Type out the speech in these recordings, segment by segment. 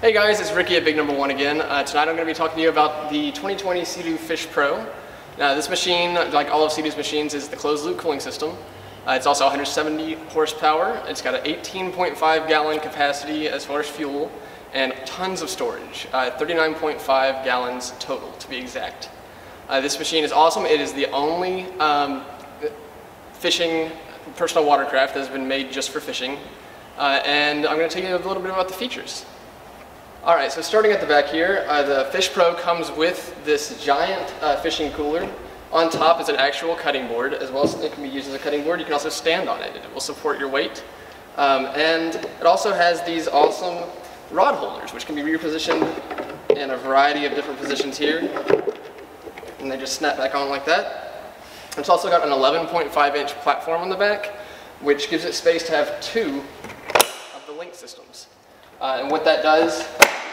Hey guys, it's Ricky at Big Number One again. Tonight I'm going to be talking to you about the 2020 Sea-Doo Fish Pro. Now this machine, like all of Sea-Doo's machines, is the closed loop cooling system. It's also 170 horsepower. It's got an 18.5 gallon capacity as far as fuel and tons of storage, 39.5 gallons total to be exact. This machine is awesome. It is the only fishing personal watercraft that has been made just for fishing. And I'm going to tell you a little bit about the features. Alright, so starting at the back here, the Fish Pro comes with this giant fishing cooler. On top is an actual cutting board, as well as it can be used as a cutting board. You can also stand on it. It will support your weight. And it also has these awesome rod holders, which can be repositioned in a variety of different positions here. And they just snap back on like that. It's also got an 11.5-inch platform on the back, which gives it space to have two of the link systems. And what that does, you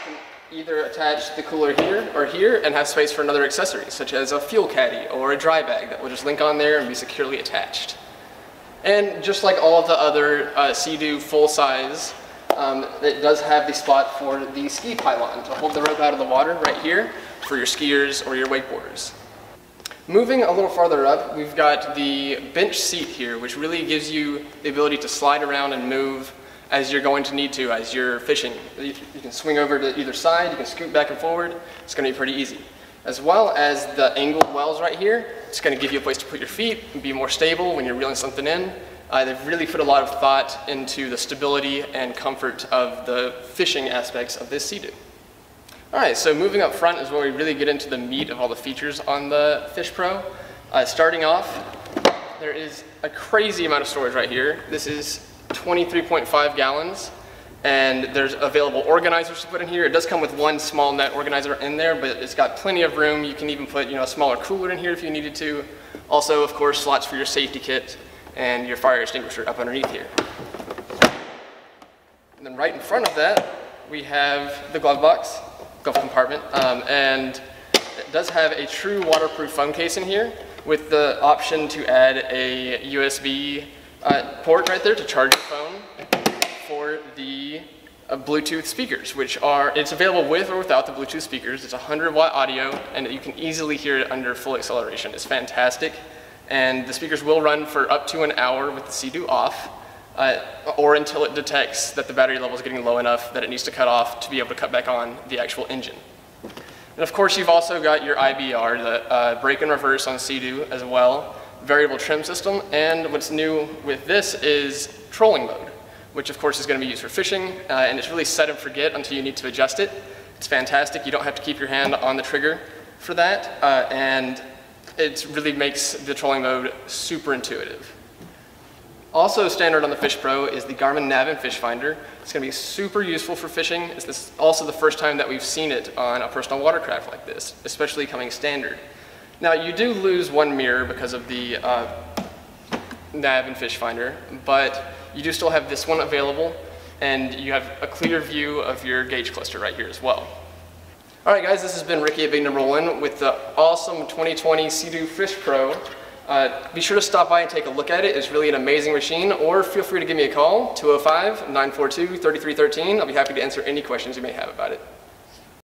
can either attach the cooler here or here and have space for another accessory, such as a fuel caddy or a dry bag that will just link on there and be securely attached. And just like all of the other Sea-Doo full-size, it does have the spot for the ski pylon to hold the rope out of the water right here for your skiers or your wakeboarders. Moving a little farther up, we've got the bench seat here, which really gives you the ability to slide around and move as you're going to need to as you're fishing. You can swing over to either side, you can scoot back and forward. It's going to be pretty easy. As well as the angled wells right here, it's going to give you a place to put your feet and be more stable when you're reeling something in. They've really put a lot of thought into the stability and comfort of the fishing aspects of this Sea-Doo. Alright, so moving up front is where we really get into the meat of all the features on the Fish Pro. Starting off, there is a crazy amount of storage right here. This is 23.5 gallons, and there's available organizers to put in here. It does come with one small net organizer in there, but it's got plenty of room. You can even put, a smaller cooler in here if you needed to. Also, of course, slots for your safety kit and your fire extinguisher up underneath here. And then right in front of that, we have the glove compartment, and it does have a true waterproof phone case in here with the option to add a USB port right there to charge your phone for the Bluetooth speakers, it's available with or without the Bluetooth speakers. It's 100-watt audio, and you can easily hear it under full acceleration. It's fantastic, and the speakers will run for up to an hour with the Sea-Doo off, or until it detects that the battery level is getting low enough that it needs to cut off to be able to cut back on the actual engine. And of course, you've also got your IBR, the brake and reverse on Sea-Doo as well. Variable trim system, and what's new with this is trolling mode, which of course is going to be used for fishing, and it's really set and forget until you need to adjust it. It's fantastic. You don't have to keep your hand on the trigger for that, and it really makes the trolling mode super intuitive. Also standard on the Fish Pro is the Garmin Nav and Fish Finder. It's going to be super useful for fishing. It's also the first time that we've seen it on a personal watercraft like this, especially coming standard. Now, you do lose one mirror because of the Nav and Fish Finder, but you do still have this one available, and you have a clear view of your gauge cluster right here as well. Alright guys, this has been Ricky at Big Number One with the awesome 2020 Sea-Doo Fish Pro. Be sure to stop by and take a look at it. It's really an amazing machine, or feel free to give me a call, 205-942-3313. I'll be happy to answer any questions you may have about it.